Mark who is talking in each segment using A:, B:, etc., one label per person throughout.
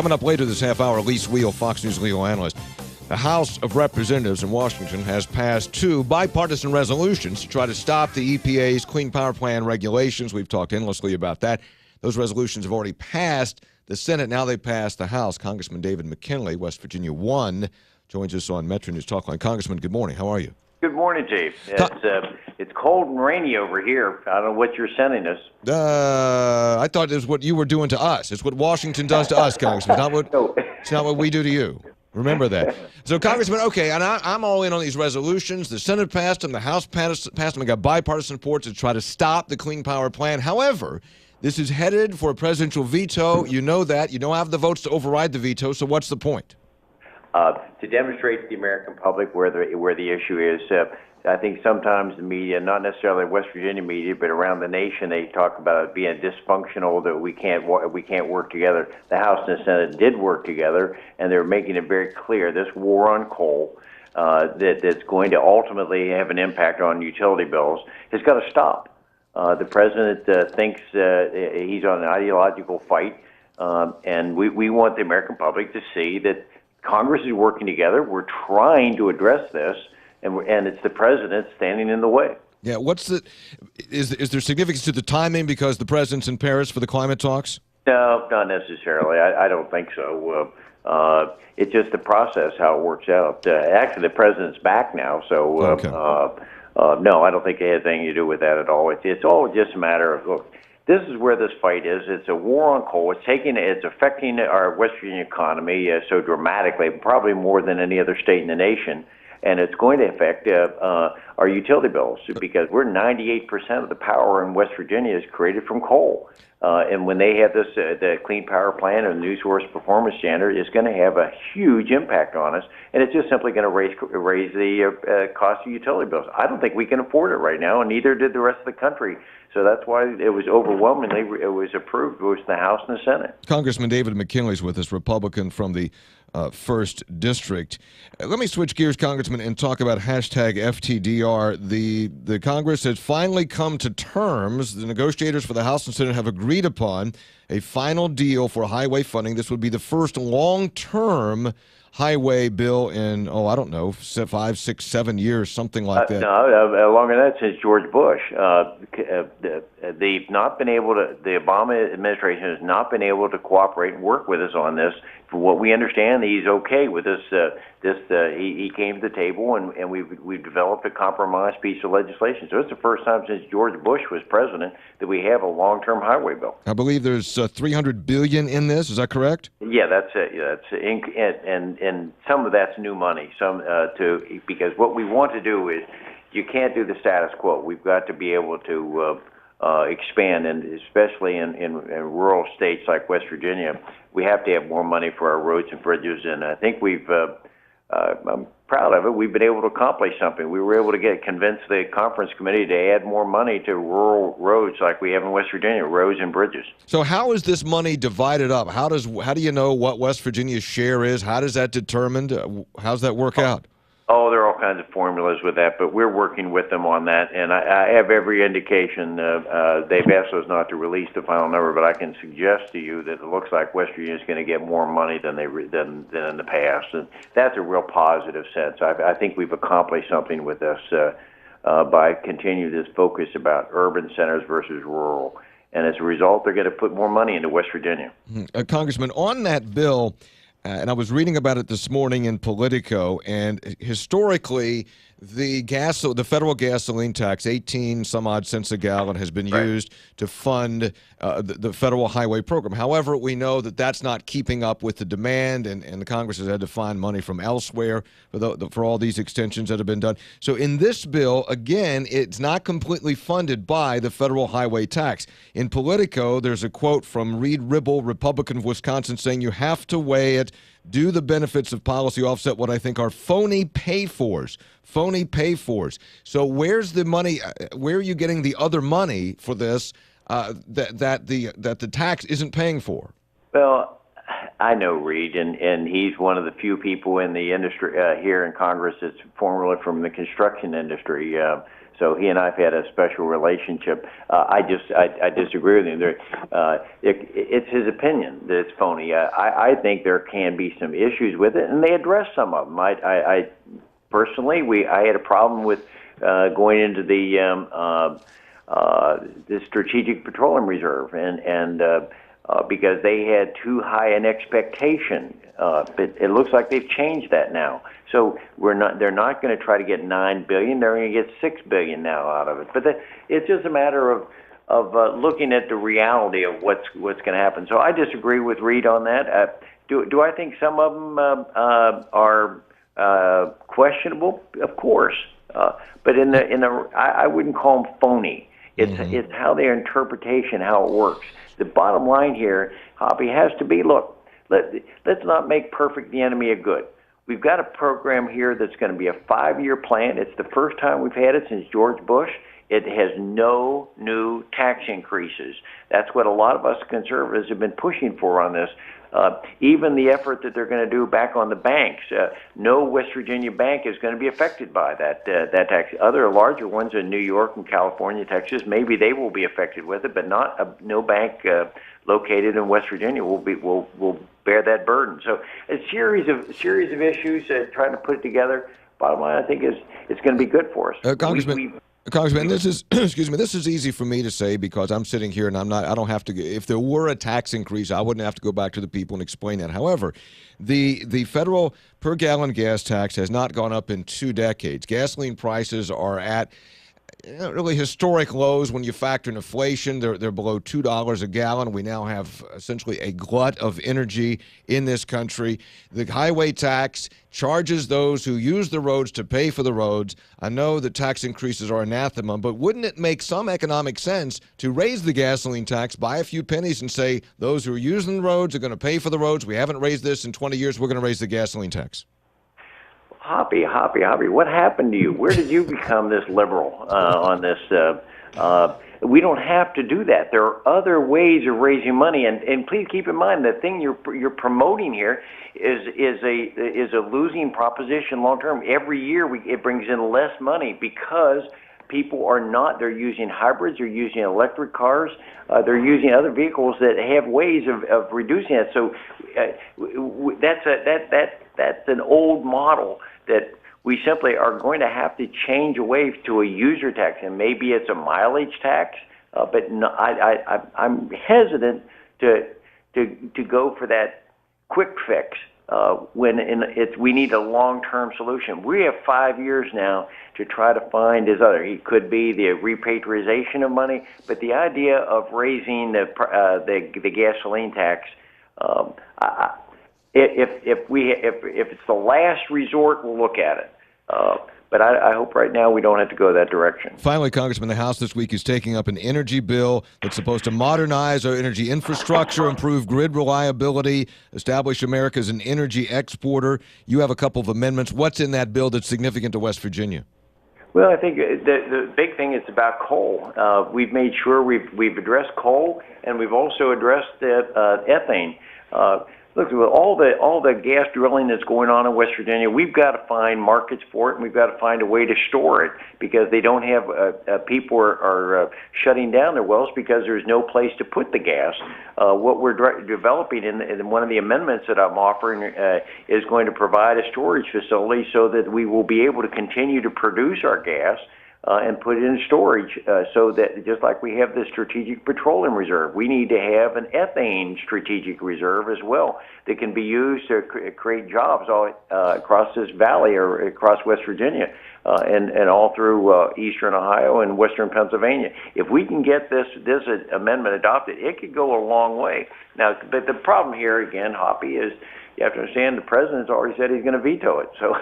A: Coming up later this half hour, Elise Wheel, Fox News legal analyst. The House of Representatives in Washington has passed two bipartisan resolutions to try to stop the EPA's Clean Power Plan regulations. We've talked endlessly about that. Those resolutions have already passed the Senate. Now they passed the House. Congressman David McKinley, West Virginia 1, joins us on Metro News Talkline. Congressman, good morning. How are you?
B: Good morning, Chief. It's cold and rainy over here. I don't know what you're sending us.
A: I thought it was what you were doing to us. It's what Washington does to us, Congressman. It's not what we do to you. Remember that. So, Congressman, okay, and I'm all in on these resolutions. The Senate passed them. The House passed them. We got bipartisan support to try to stop the Clean Power Plan. However, this is headed for a presidential veto. You know that. You don't have the votes to override the veto, so what's the point?
B: To demonstrate to the American public where the issue is, I think sometimes the media, not necessarily West Virginia media, but around the nation, they talk about it being dysfunctional, that we can't work together. The House and the Senate did work together, and they're making it very clear this war on coal that's going to ultimately have an impact on utility bills has got to stop. The president thinks he's on an ideological fight, and we want the American public to see that Congress is working together. We're trying to address this, and it's the president standing in the way.
A: Yeah, is there significance to the timing because the president's in Paris for the climate talks?
B: No, not necessarily. I don't think so. It's just the process, how it works out. Actually, the president's back now, so
A: okay.
B: No, I don't think it has anything to do with that at all. It's all just a matter of, look, this is where this fight is. It's a war on coal. It's affecting our West Virginia economy so dramatically, probably more than any other state in the nation. And it's going to affect our utility bills because we're 98% of the power in West Virginia is created from coal. And when they have this, the Clean Power Plan or the New Source Performance Standard, it's going to have a huge impact on us, and it's just simply going to raise the cost of utility bills. I don't think we can afford it right now, and neither did the rest of the country. So that's why it was overwhelmingly approved, both the House and the Senate.
A: Congressman David McKinley's with us, Republican from the 1st District. Let me switch gears, Congressman, and talk about hashtag FTDR. The Congress has finally come to terms. The negotiators for the House and Senate have agreed upon a final deal for highway funding. This would be the first long-term highway bill in, I don't know, 5, 6, 7 years, something like that.
B: No, longer than that, since George Bush. They've not been able to, the Obama administration has not been able to cooperate and work with us on this. For what we understand, he's okay with this. He came to the table, and we've developed a compromise piece of legislation. So it's the first time since George Bush was president that we have a long-term highway bill.
A: I believe there's $300 billion in this. Is that correct?
B: Yeah, that's it. Yeah, and some of that's new money. Because what we want to do is you can't do the status quo. We've got to be able to expand, and especially in rural states like West Virginia, we have to have more money for our roads and bridges. And I think I'm proud of it. We've been able to accomplish something. We were able to convince the conference committee to add more money to rural roads like we have in West Virginia, roads and bridges.
A: So how is this money divided up? How do you know what West Virginia's share is? How does that determined? How's that work out?
B: Oh, there are all kinds of formulas with that, but we're working with them on that, and I have every indication. They've asked us not to release the final number, but I can suggest to you that it looks like West Virginia is going to get more money than in the past, and that's a real positive sense. I think we've accomplished something with this by continuing this focus about urban centers versus rural, and as a result, they're going to put more money into West Virginia.
A: Congressman, on that bill. And I was reading about it this morning in Politico, and historically, the federal gasoline tax, 18 some odd cents a gallon, has been used to fund the federal highway program. However, we know that that's not keeping up with the demand, and the Congress has had to find money from elsewhere for all these extensions that have been done. So in this bill, again, it's not completely funded by the federal highway tax. In Politico, there's a quote from Reed Ribble, Republican of Wisconsin, saying you have to weigh it. Do the benefits of policy offset what I think are phony pay-fors? Phony pay-fors. So where's the money? Where are you getting the other money for this that the tax isn't paying for?
B: Well, I know Reed, and he's one of the few people in the industry here in Congress that's formerly from the construction industry. So he and I've had a special relationship. I disagree with him. It's his opinion that it's phony. I think there can be some issues with it, and they address some of them. I personally, I had a problem with going into the Strategic Petroleum Reserve, and because they had too high an expectation. But it looks like they've changed that now. So they're not going to try to get $9 billion. They're going to get $6 billion now out of it. But it's just a matter of looking at the reality of what's going to happen. So I disagree with Reed on that. Do I think some of them are questionable? Of course. But I wouldn't call them phony. It's how their interpretation, how it works. The bottom line here, Hoppy, has to be, look, let's not make perfect the enemy of good. We've got a program here that's going to be a 5-year plan. It's the first time we've had it since George Bush. It has no new tax increases. That's what a lot of us conservatives have been pushing for on this. Even the effort that they're going to do back on the banks, no West Virginia bank is going to be affected by that tax. Other larger ones in New York and California, Texas, maybe they will be affected with it, but no bank located in West Virginia will bear that burden. So a series of issues, trying to put it together. Bottom line, I think it's going to be good for us.
A: Congressman, this is excuse me. This is easy for me to say because I'm sitting here and I don't have to. If there were a tax increase, I wouldn't have to go back to the people and explain that. However, the federal per gallon gas tax has not gone up in 2 decades. Gasoline prices are at really historic lows when you factor in inflation. They're below $2 a gallon. We now have essentially a glut of energy in this country. The highway tax charges those who use the roads to pay for the roads. I know that tax increases are anathema, but wouldn't it make some economic sense to raise the gasoline tax by a few pennies and say those who are using the roads are going to pay for the roads? We haven't raised this in 20 years. We're going to raise the gasoline tax.
B: Hoppy, what happened to you? Where did you become this liberal on this? We don't have to do that. There are other ways of raising money, and please keep in mind the thing you're promoting here is a losing proposition long term. Every year it brings in less money because people they're using hybrids, they're using electric cars, they're using other vehicles that have ways of reducing it. So that's an old model that we simply are going to have to change away to a user tax, and maybe it's a mileage tax. But no, I'm hesitant to go for that quick fix when we need a long-term solution. We have 5 years now to try to find this other. It could be the repatriation of money, but the idea of raising the gasoline tax. If it's the last resort, we'll look at it. But I hope right now we don't have to go that direction.
A: Finally, Congressman, the House this week is taking up an energy bill that's supposed to modernize our energy infrastructure, improve grid reliability, establish America as an energy exporter. You have a couple of amendments. What's in that bill that's significant to West Virginia?
B: Well, I think the big thing is about coal. We've made sure we've addressed coal, and we've also addressed ethane. Look, with all the gas drilling that's going on in West Virginia, we've got to find markets for it, and we've got to find a way to store it because they don't have people are shutting down their wells because there's no place to put the gas. What we're developing in one of the amendments that I'm offering is going to provide a storage facility so that we will be able to continue to produce our gas and put it in storage so that just like we have the Strategic Petroleum Reserve, we need to have an ethane strategic reserve as well that can be used to create jobs all across this valley or across West Virginia and all through eastern Ohio and western Pennsylvania. If we can get this amendment adopted, it could go a long way. Now, but the problem here, again, Hoppy, is you have to understand the president's already said he's going to veto it. So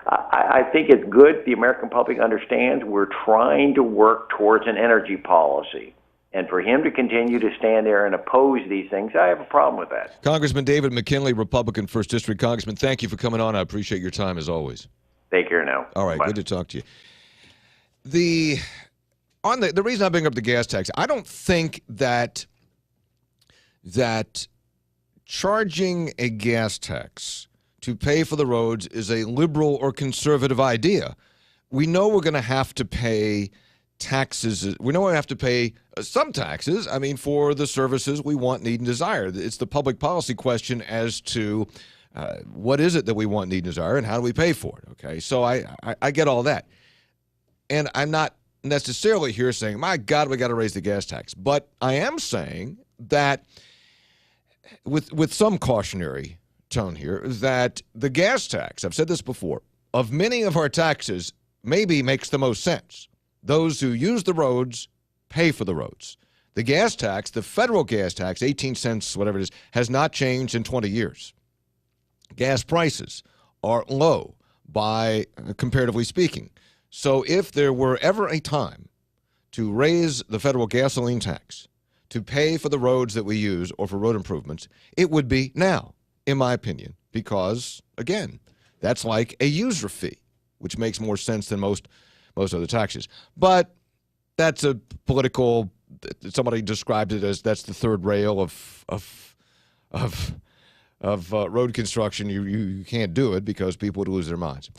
B: I think it's good the American public understands we're trying to work towards an energy policy. And for him to continue to stand there and oppose these things, I have a problem with that.
A: Congressman David McKinley, Republican 1st District. Congressman, thank you for coming on. I appreciate your time as always.
B: Take care now.
A: All right,
B: Bye.
A: Good to talk to you. The reason I bring up the gas tax, I don't think that charging a gas tax to pay for the roads is a liberal or conservative idea. we know we're going to have to pay taxes. We know we have to pay some taxes, I mean, for the services we want, need, and desire. It's the public policy question as to what is it that we want, need, and desire, and how do we pay for it, okay? So I get all that. And I'm not necessarily here saying, my God, we got to raise the gas tax. But I am saying that with some cautionary tone here, that the gas tax, I've said this before, of many of our taxes maybe makes the most sense. Those who use the roads pay for the roads. The gas tax, the federal gas tax, 18 cents, whatever it is, has not changed in 20 years. Gas prices are low by comparatively speaking. So if there were ever a time to raise the federal gasoline tax to pay for the roads that we use or for road improvements, it would be now, in my opinion, because, again, that's like a user fee, which makes more sense than most other taxes. But that's a political, somebody described it as that's the third rail of road construction. You can't do it because people would lose their minds.